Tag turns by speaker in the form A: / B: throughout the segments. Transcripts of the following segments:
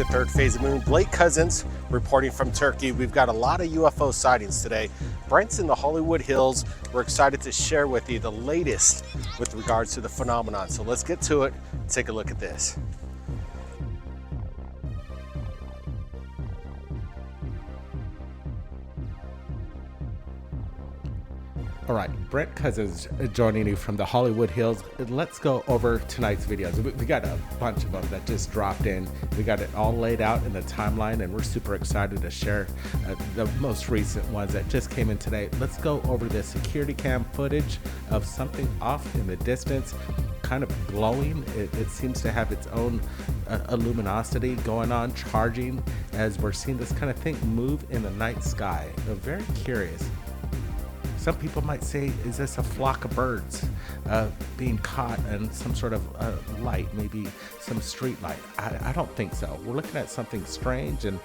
A: Third Phase of Moon. Blake Cousins reporting from Turkey. We've got a lot of UFO sightings today. Brent's in the Hollywood Hills. We're excited to share with you the latest with regards to the phenomenon. So let's get to it. Take a look at this.
B: All right, Brent Cousins joining you from the Hollywood Hills. Let's go over tonight's videos. We got a bunch of them that just dropped in. We got it all laid out in the timeline, and we're super excited to share the most recent ones that just came in today. Let's go over the security cam footage of something off in the distance, kind of glowing. It seems to have its own luminosity going on, charging, as we're seeing this kind of thing move in the night sky. Very curious. Some people might say, is this a flock of birds being caught in some sort of light, maybe some street light? I don't think so. We're looking at something strange, and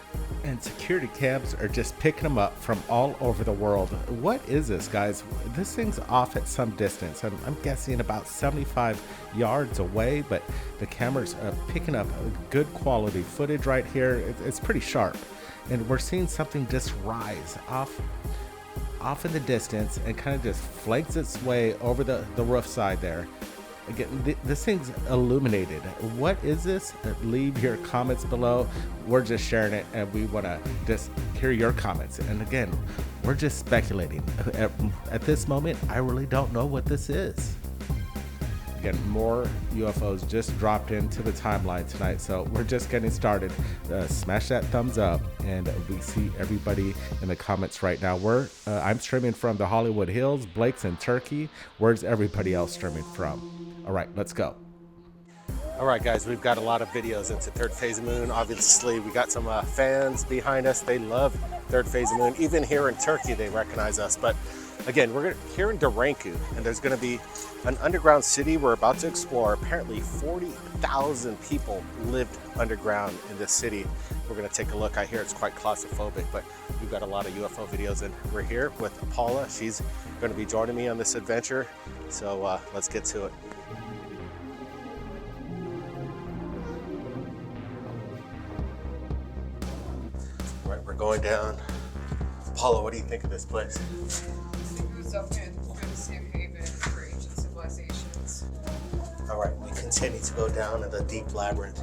B: security cams are just picking them up from all over the world. What is this, guys? This thing's off at some distance. I'm guessing about 75 yards away, but the camera's picking up good quality footage right here. It's pretty sharp, and we're seeing something just rise off in the distance and kind of just flanks its way over the roof side there. Again, this thing's illuminated. What is this? Leave your comments below. We're just sharing it, and we want to just hear your comments. And again, we're just speculating. At this moment, I really don't know what this is. Again, more UFOs just dropped into the timeline tonight, so we're just getting started. Smash that thumbs up, and we see everybody in the comments right now. I'm streaming from the Hollywood Hills. Blake's in Turkey. Where's everybody else streaming from? All right, let's go.
A: All right, guys, we've got a lot of videos into Third Phase of Moon. Obviously, we got some fans behind us. They love Third Phase of Moon. Even here in Turkey, they recognize us. But again, we're here in Duranku, and there's going to be an underground city we're about to explore. Apparently 40,000 people lived underground in this city. We're going to take a look. I hear it's quite claustrophobic, but we've got a lot of UFO videos, and we're here with Paula. She's going to be joining me on this adventure. So let's get to it. All right, we're going down. Paula, what do you think of this place?
C: It was definitely a safe haven for ancient civilizations.
A: All right, we continue to go down in the deep labyrinth.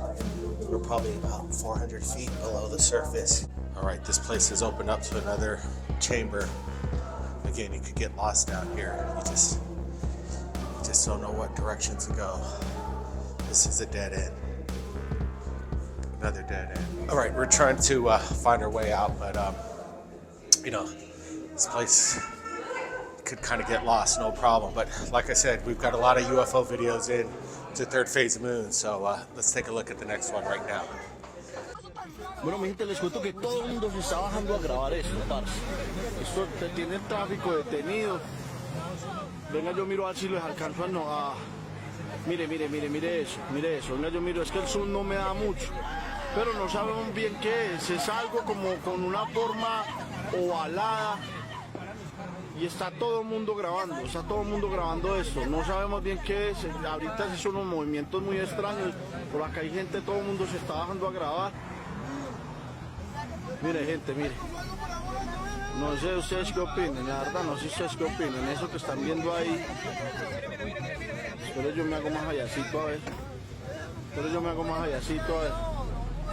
A: We're probably about 400 feet below the surface. All right, this place has opened up to another chamber. Again, you could get lost down here. You just don't know what direction to go. This is a dead end. Another dead end. All right, we're trying to find our way out, but you know, this place could kind of get lost, no problem. But like I said, we've got a lot of UFO videos in to Third Phase of Moon, so let's take a look at the next one right now.
D: Bueno, mi gente, les cuento que todo el mundo se está bajando a grabar esto, parce. Esto tiene el tráfico detenido. Venga, yo miro a ver si les alcanzo a... Mire eso. Venga, yo miro, es que el zoom no me da mucho. Pero no sabemos bien qué es. Es algo como con una forma ovalada. Y está todo el mundo grabando esto. No sabemos bien qué es. Ahorita sí son unos movimientos muy extraños. Por acá hay gente, todo el mundo se está bajando a grabar. Mire, gente, mire. No sé ustedes qué opinen, la verdad, no sé ustedes qué opinen. Eso que están viendo ahí. Espero yo me hago más allácito a ver.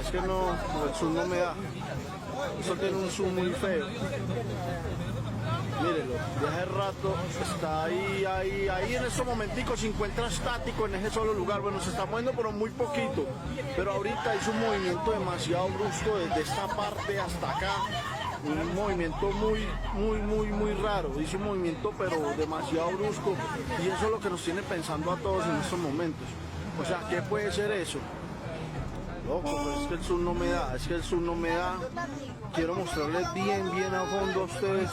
D: Es que no, el zoom no me da. Eso tiene un zoom muy feo. Mírelo, ya hace rato está ahí en estos momenticos se encuentra estático en ese solo lugar. Bueno, se está moviendo pero muy poquito. Pero ahorita hizo un movimiento demasiado brusco desde esta parte hasta acá. Un movimiento muy raro. Hizo un movimiento pero demasiado brusco. Y eso es lo que nos tiene pensando a todos en estos momentos. O sea, ¿qué puede ser eso? Loco, pero es que el zoom no me da, Quiero mostrarles bien a fondo a ustedes.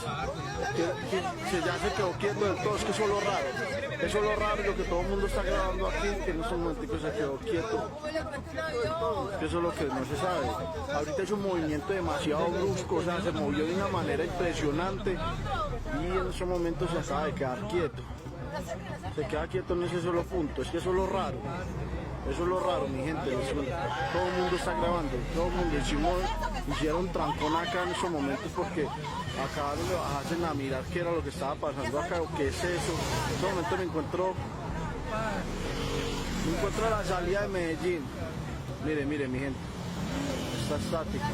D: Que ya se quedó quieto del todo, es que eso es lo raro. Y lo que todo el mundo está grabando aquí, que en estos momentos se quedó quieto. Que eso es lo que no se sabe. Ahorita es un movimiento demasiado brusco, o sea, se movió de una manera impresionante. Y en estos momentos se acaba de quedar quieto. Se queda quieto en ese solo punto, es que eso es lo raro. Eso es lo raro, mi gente. Todo el mundo está grabando, todo el mundo. Hicieron trancón acá en estos momentos porque acabaron de bajarse a mirar qué era lo que estaba pasando acá o qué es eso. En este momento me encuentro a la salida de Medellín. Mire, mire, mi gente. Está estático.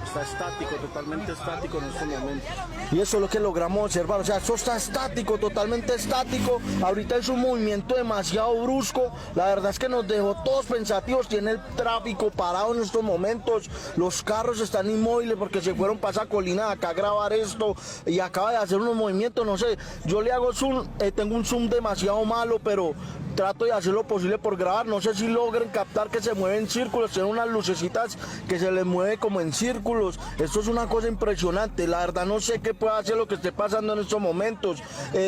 D: Está estático, totalmente estático en este momento. Y eso es lo que logramos observar, o sea, esto está estático, totalmente estático. Ahorita es un movimiento demasiado brusco. La verdad es que nos dejó todos pensativos. Tiene el tráfico parado en estos momentos. Los carros están inmóviles porque se fueron para esa colina de acá a grabar esto. Y acaba de hacer unos movimientos, no sé. Yo le hago zoom, tengo un zoom demasiado malo, pero trato de hacer lo posible por grabar. No sé si logren captar que se mueven en círculos. Tienen unas lucecitas que se les mueve como en círculos. Esto es una cosa impresionante. La verdad no sé qué puede hacer lo que esté pasando en estos momentos.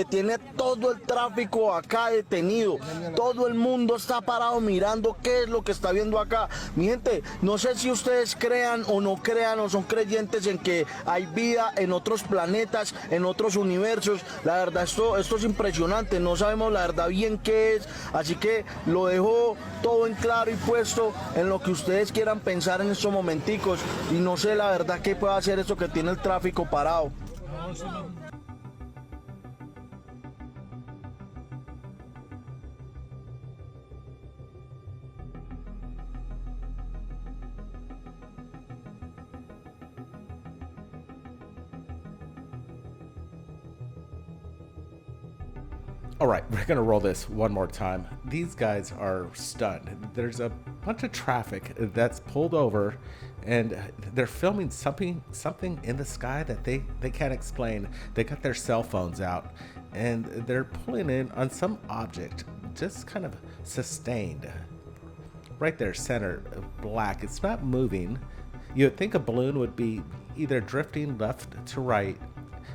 D: Tiene todo el tráfico acá detenido. Todo el mundo está parado mirando qué es lo que está viendo acá. Mi gente, no sé si ustedes crean o no crean o son creyentes en que hay vida en otros planetas, en otros universos. La verdad esto es impresionante. No sabemos la verdad bien qué es. Así que lo dejo todo en claro y puesto en lo que ustedes quieran pensar en estos momenticos. Y no sé la verdad qué puede hacer eso que tiene el tráfico parado.
B: All right, we're gonna roll this one more time. These guys are stunned. There's a bunch of traffic that's pulled over, and they're filming something in the sky that they can't explain. They got their cell phones out, and they're pulling in on some object, just kind of sustained. Right there, center, black. It's not moving. You would think a balloon would be either drifting left to right,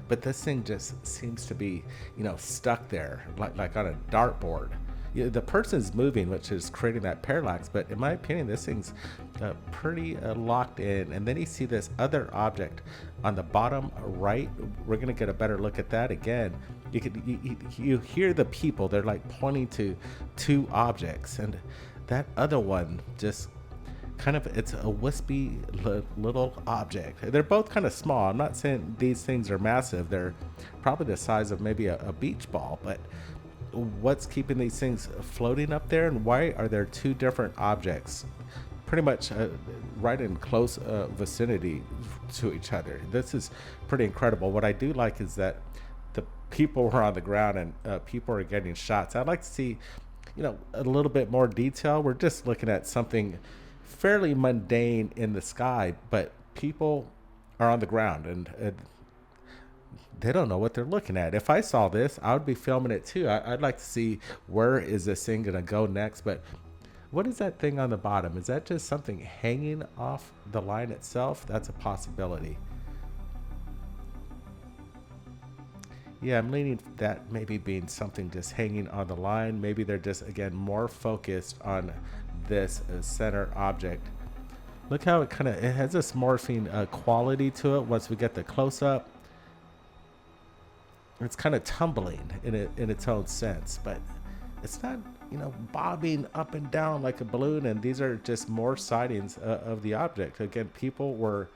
B: but this thing just seems to be, stuck there, like on a dartboard. The person's moving, which is creating that parallax, but in my opinion, this thing's pretty locked in. And then you see this other object on the bottom right. We're gonna get a better look at that again. You hear the people, they're like pointing to two objects, and that other one just it's a wispy little object. They're both kind of small. I'm not saying these things are massive. They're probably the size of maybe a beach ball, but what's keeping these things floating up there, and why are there two different objects pretty much right in close vicinity to each other? This is pretty incredible. What I do like is that the people are on the ground and people are getting shots. I'd like to see a little bit more detail. We're just looking at something fairly mundane in the sky, but people are on the ground and they don't know what they're looking at. If I saw this, I would be filming it too. I'd like to see where is this thing gonna go next. But what is that thing on the bottom? Is that just something hanging off the line itself? That's a possibility. Yeah, I'm leaning that maybe being something just hanging on the line. Maybe they're just, again, more focused on this center object. Look how it has this morphing quality to it. Once we get the close-up, it's kind of tumbling in its own sense, but it's not bobbing up and down like a balloon. And these are just more sightings of the object. Again, people were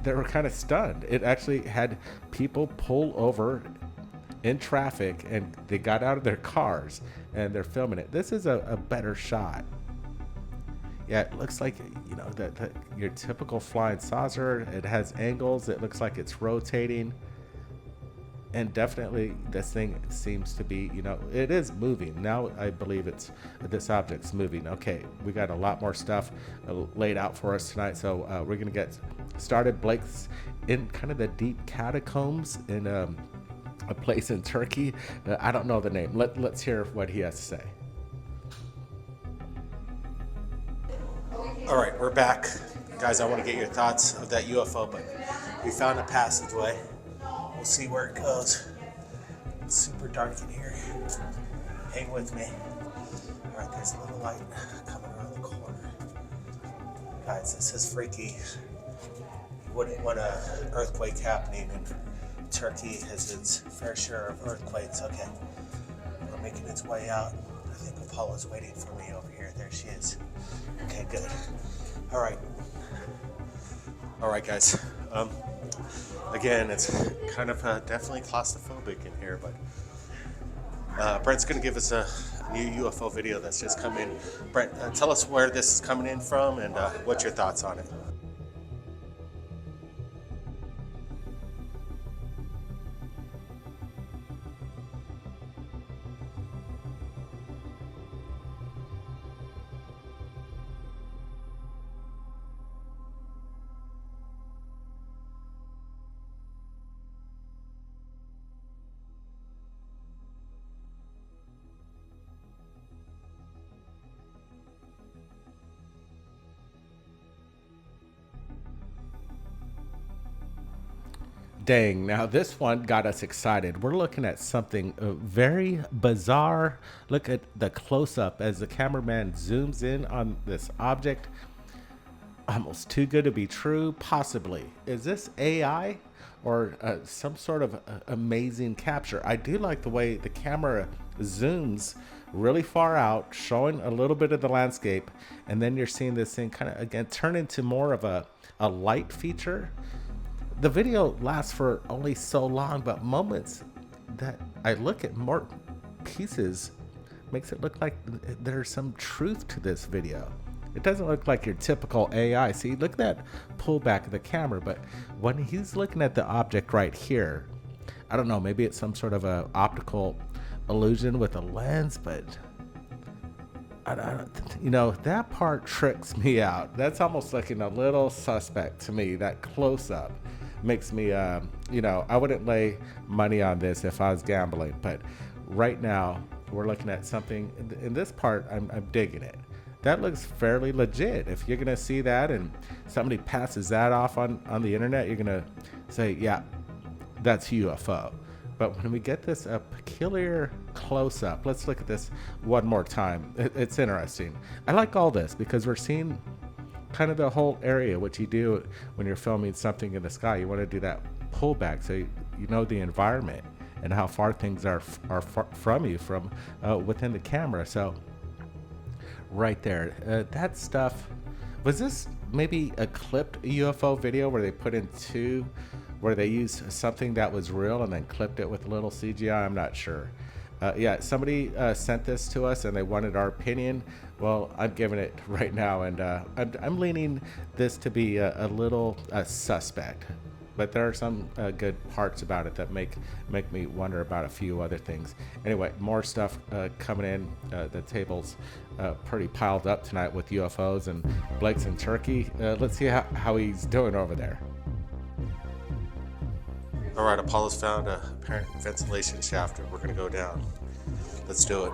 B: kind of stunned. It actually had people pull over in traffic, and they got out of their cars and they're filming it. This is a better shot. Yeah, it looks like your typical flying saucer. It has angles. It looks like it's rotating, and definitely this thing seems to be it is moving now. I believe this object's moving. Okay, we got a lot more stuff laid out for us tonight, so we're gonna get started. Blake's in kind of the deep catacombs in a place in Turkey. I don't know the name. Let's hear what he has to say.
A: All right, we're back. Guys, I want to get your thoughts of that UFO, but we found a passageway. We'll see where it goes. It's super dark in here. Hang with me. All right, there's a little light coming around the corner. Guys, this is freaky. You wouldn't want an earthquake happening, and Turkey has its fair share of earthquakes. Okay, I'm making its way out. I think Apollo's waiting for me over here. There she is. Okay, good. All right. All right, guys. Again, it's kind of definitely claustrophobic in here, but Brent's going to give us a new UFO video that's just come in. Brent, tell us where this is coming in from and what's your thoughts on it.
B: Dang, now this one got us excited. We're looking at something very bizarre. Look at the close-up as the cameraman zooms in on this object. Almost too good to be true, possibly. Is this AI or some sort of amazing capture? I do like the way the camera zooms really far out, showing a little bit of the landscape, and then you're seeing this thing kind of, again, turn into more of a light feature. The video lasts for only so long, but moments that I look at more pieces makes it look like there's some truth to this video. It doesn't look like your typical AI. See, look at that pullback of the camera, but when he's looking at the object right here, I don't know, maybe it's some sort of a optical illusion with a lens, but I don't, you know, that part tricks me out. That's almost looking a little suspect to me. That close-up makes me, you know, I wouldn't lay money on this if I was gambling, but right now we're looking at something in this part. I'm digging it. That looks fairly legit. If you're gonna see that and somebody passes that off on the internet, you're gonna say, yeah, that's UFO. But when we get this peculiar close-up, let's look at this one more time. It's interesting. I like all this because we're seeing kind of the whole area, which you do when you're filming something in the sky. You want to do that pullback so you know the environment and how far things are from you from within the camera. So right there, that stuff, was this maybe a clipped UFO video where they put in two, where they used something that was real and then clipped it with a little CGI? I'm not sure. Yeah, somebody sent this to us and they wanted our opinion. Well, I'm giving it right now, and I'm leaning this to be a little suspect. But there are some good parts about it that make me wonder about a few other things. Anyway, more stuff coming in. The table's pretty piled up tonight with UFOs, and Blake's in Turkey. Let's see how he's doing over there.
A: All right, Apollo's found a apparent ventilation shaft, and we're gonna go down. Let's do it.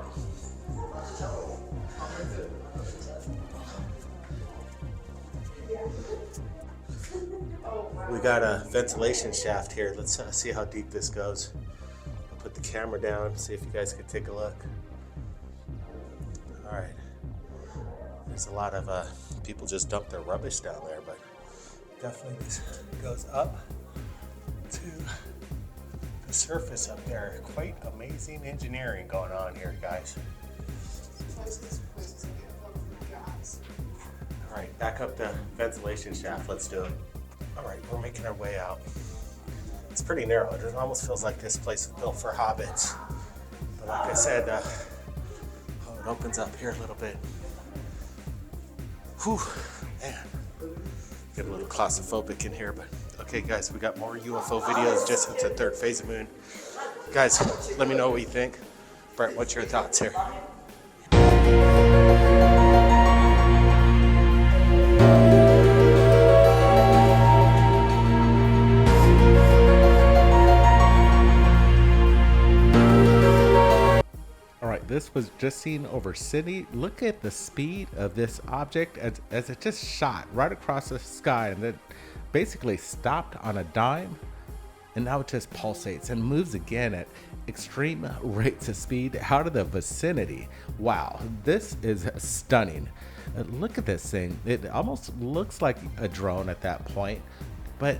A: We got a ventilation shaft here. Let's see how deep this goes. I'll put the camera down, see if you guys can take a look. All right. There's a lot of people just dump their rubbish down there, but definitely this goes up to the surface up there. Quite amazing engineering going on here, guys. All right, back up the ventilation shaft. Let's do it. All right, we're making our way out. It's pretty narrow. It almost feels like this place was built for hobbits. But like I said, it opens up here a little bit. Whew, man. Get a little claustrophobic in here, but okay, guys, we got more UFO videos just into third phase of moon. Guys, let me know what you think. Brent, what's your thoughts here?
B: This was just seen over Sydney. Look at the speed of this object as it just shot right across the sky and then basically stopped on a dime, and now it just pulsates and moves again at extreme rates of speed out of the vicinity. Wow, this is stunning. Look at this thing. It almost looks like a drone at that point, but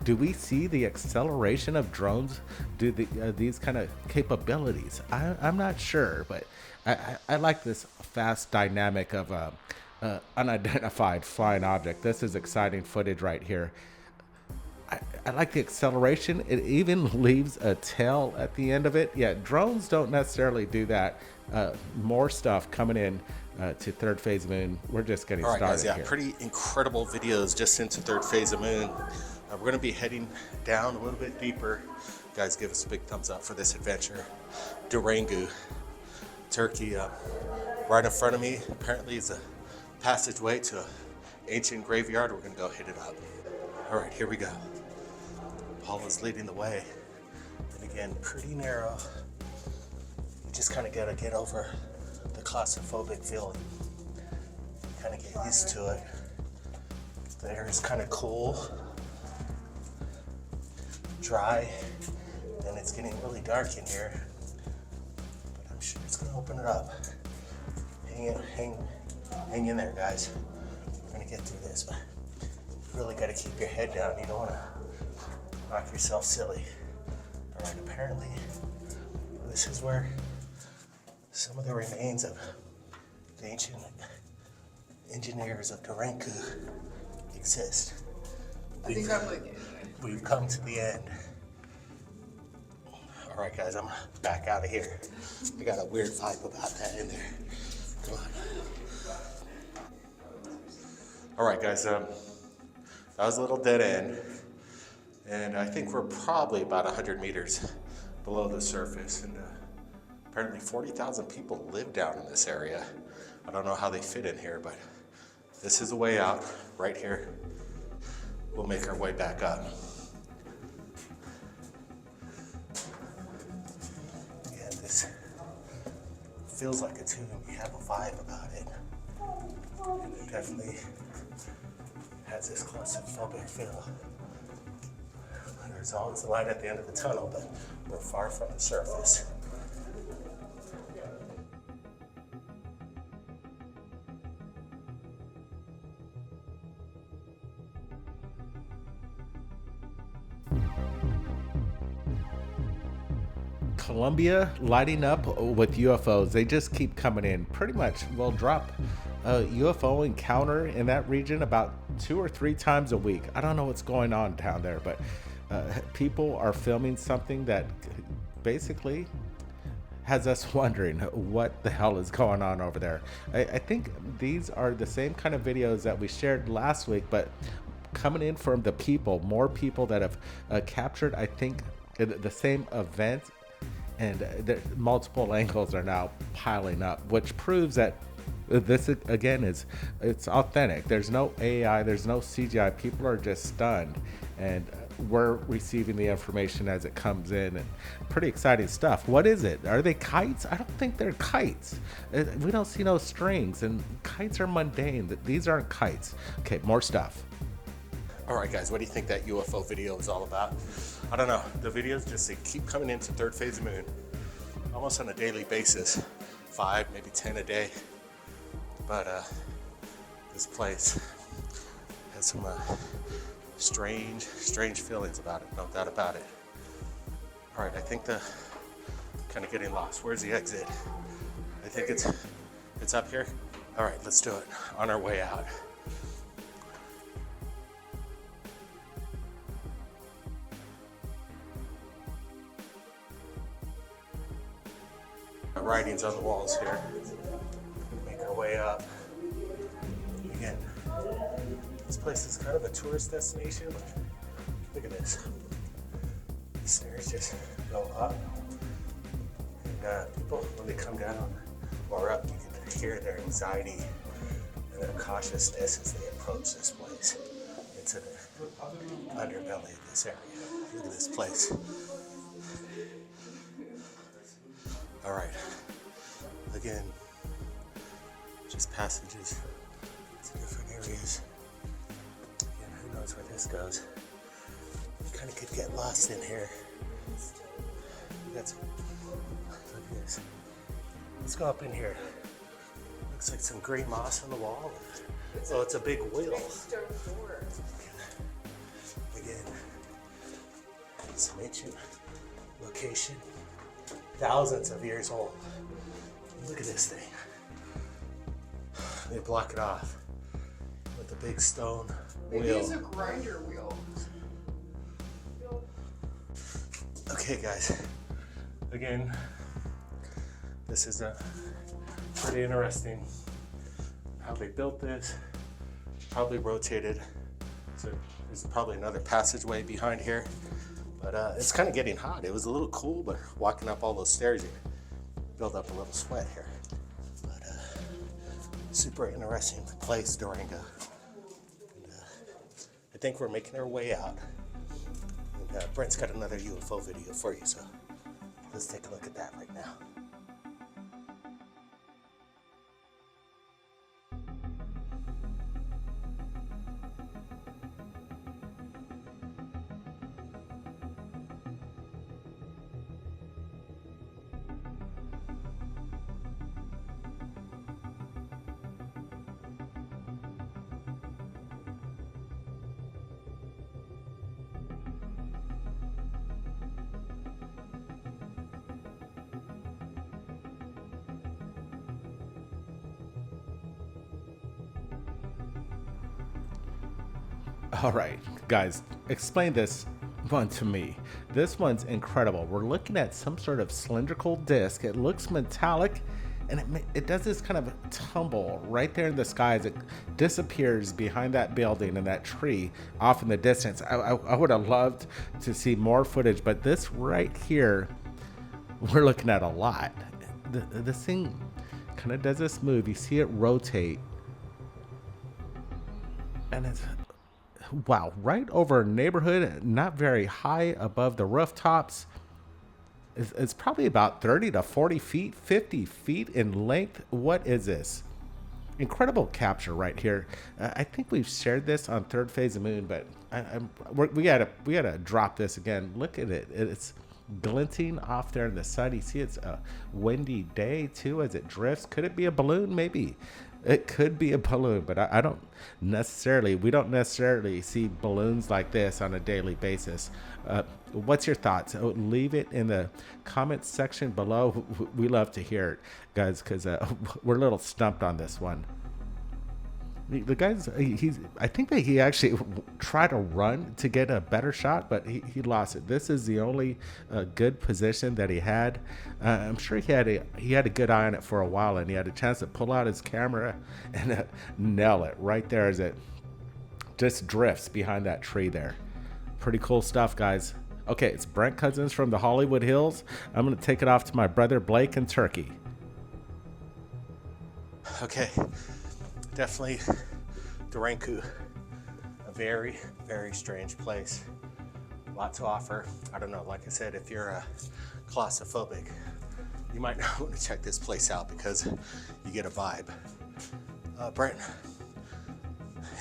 B: do we see the acceleration of drones do these kind of capabilities? I'm not sure, but I like this fast dynamic of unidentified flying object. This is exciting footage right here. I like the acceleration. It even leaves a tail at the end of it. Yeah, drones don't necessarily do that. More stuff coming in to Third Phase of Moon. We're just getting started
A: guys, yeah,
B: here.
A: pretty incredible videos just into Third Phase of Moon. We're going to be heading down a little bit deeper. Guys, give us a big thumbs up for this adventure. Durango, Turkey. Right in front of me, apparently, is a passageway to an ancient graveyard. We're going to go hit it up. All right, here we go. Paul is leading the way. And again, pretty narrow. You just kind of got to get over the claustrophobic feeling. Kind of get used to it. The air is kind of cool, dry, and it's getting really dark in here. But I'm sure it's going to open it up. Hang in there, guys. We're going to get through this. But you really got to keep your head down. You don't want to knock yourself silly. All right, apparently this is where some of the remains of the ancient engineers of Durango exist.
C: I think I'm like,
A: We've come to the end. All right, guys, I'm back out of here. I got a weird vibe about that in there. Come on. All right, guys, that was a little dead end. And I think we're probably about 100 meters below the surface. And apparently 40,000 people live down in this area. I don't know how they fit in here, but this is the way out right here. We'll make our way back up. Yeah, this feels like a tomb. You have a vibe about it. And it definitely has this claustrophobic feel. There's always a light at the end of the tunnel, but we're far from the surface.
B: Colombia lighting up with UFOs. They just keep coming in. Pretty much we'll drop a UFO encounter in that region about 2 or 3 times a week. I don't know what's going on down there, but people are filming something that basically has us wondering what the hell is going on over there. I think these are the same kind of videos that we shared last week, but coming in from the people, more people that have captured, I think, the same event, and the multiple angles are now piling up, which proves that this again it's authentic. There's no AI, there's no CGI. People are just stunned, and we're receiving the information as it comes in, and pretty exciting stuff. What is it? Are they kites? I don't think they're kites. We don't see no strings, and kites are mundane. These aren't kites. Okay, more stuff.
A: All right, guys, what do you think that UFO video is all about? I don't know. The videos just they keep coming into Third Phase of Moon almost on a daily basis, 5, maybe 10 a day. But this place has some strange feelings about it, no doubt about it. All right, I think kind of getting lost. Where's the exit? I think it's up here. All right, let's do it. On our way out. Writings on the walls here. Make our way up. Again, this place is kind of a tourist destination. Look at this. The stairs just go up. And people, when they come down or up, you can hear their anxiety and their cautiousness as they approach this place. Into the underbelly of this area. Look at this place. All right, again, just passages to different areas. Again, who knows where this goes? You kind of could get lost in here. Look at this. Let's go up in here. Looks like some gray moss on the wall. Oh, it's a big wheel.
C: Stone door.
A: Again, Some ancient location, thousands of years old. Look at this thing. They block it off with a big stone
C: Maybe
A: wheel.
C: it's a grinder wheel.
A: Okay, guys. Again, this is pretty interesting how they built this. Probably rotated. So there's probably another passageway behind here. But it's kind of getting hot. It was a little cool, but walking up all those stairs, you build up a little sweat here. But super interesting place, Durango. And, I think we're making our way out. And Brent's got another UFO video for you, so let's take a look at that right now.
B: All right, guys, explain this one to me. This one's incredible. We're looking at some sort of cylindrical disc. It looks metallic, and it does this kind of tumble right there in the sky as it disappears behind that building and that tree off in the distance. I would have loved to see more footage, but this right here, we're looking at a lot. This thing kind of does this move. You see it rotate, and it's, wow, right over a neighborhood, not very high above the rooftops. It's probably about 30 to 40 feet, 50 feet in length. What is this? Incredible capture right here. I think we've shared this on Third Phase of Moon, but we gotta drop this again. Look at it. It's glinting off there in the sun. You see it's a windy day too as it drifts. Could it be a balloon? Maybe. It could be a balloon, but we don't necessarily see balloons like this on a daily basis. What's your thoughts? Leave it in the comments section below. We love to hear it, guys, because we're a little stumped on this one. The guy's, I think that he actually tried to run to get a better shot, but he lost it. This is the only good position that he had. I'm sure he had a good eye on it for a while, and he had a chance to pull out his camera and nail it right there as it just drifts behind that tree there. Pretty cool stuff, guys. Okay, it's Brent Cousins from the Hollywood Hills. I'm going to take it off to my brother Blake in Turkey.
A: Okay. Definitely Durango, a very, very strange place. A lot to offer. I don't know, like I said, if you're claustrophobic, you might not want to check this place out because you get a vibe. Brent,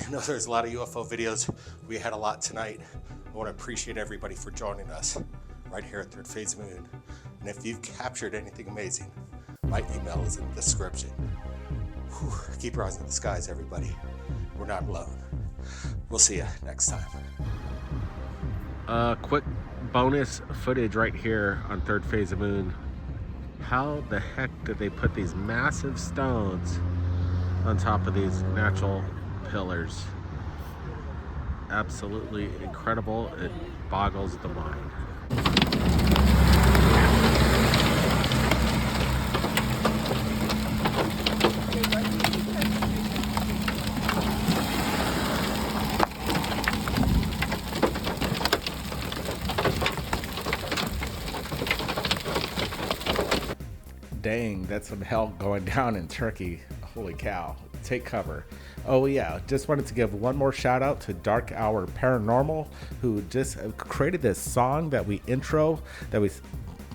A: I know there's a lot of UFO videos. We had a lot tonight. I want to appreciate everybody for joining us right here at Third Phase of Moon. And if you've captured anything amazing, my email is in the description. Whew, keep your eyes in the skies, everybody. We're not alone. We'll see you next time. Quick bonus footage right here on Third Phase of Moon. How the heck did they put these massive stones on top of these natural pillars? Absolutely incredible. It boggles the mind.
B: Dang, that's some hell going down in Turkey. Holy cow. Take cover. Oh yeah, just wanted to give one more shout out to Dark Hour Paranormal, who just created this song that we intro, that we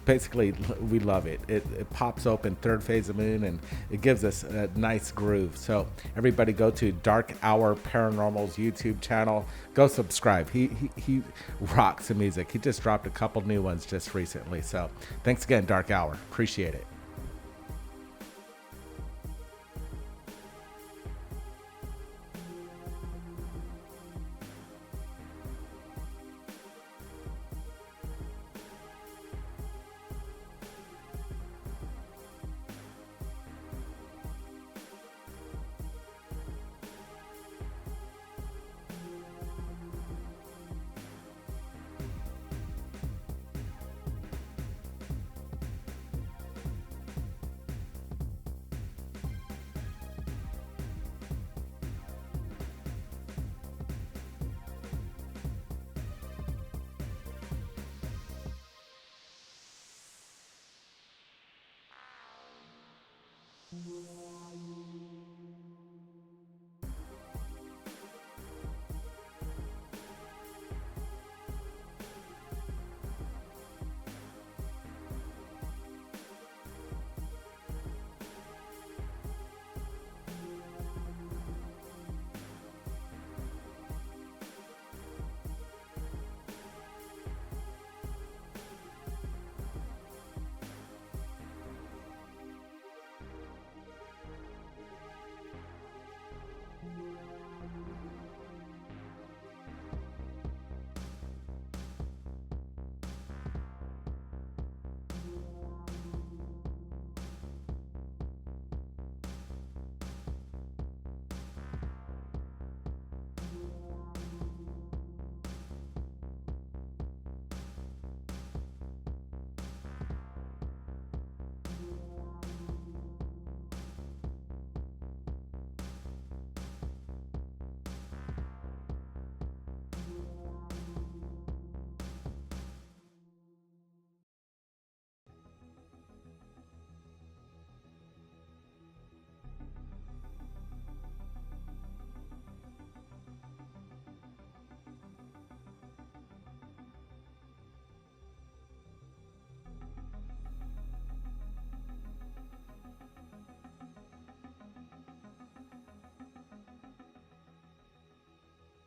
B: basically, we love it. It pops open Third Phase of Moon and it gives us a nice groove. So everybody go to Dark Hour Paranormal's YouTube channel. Go subscribe. He rocks the music. He just dropped a couple new ones just recently. So thanks again, Dark Hour. Appreciate it.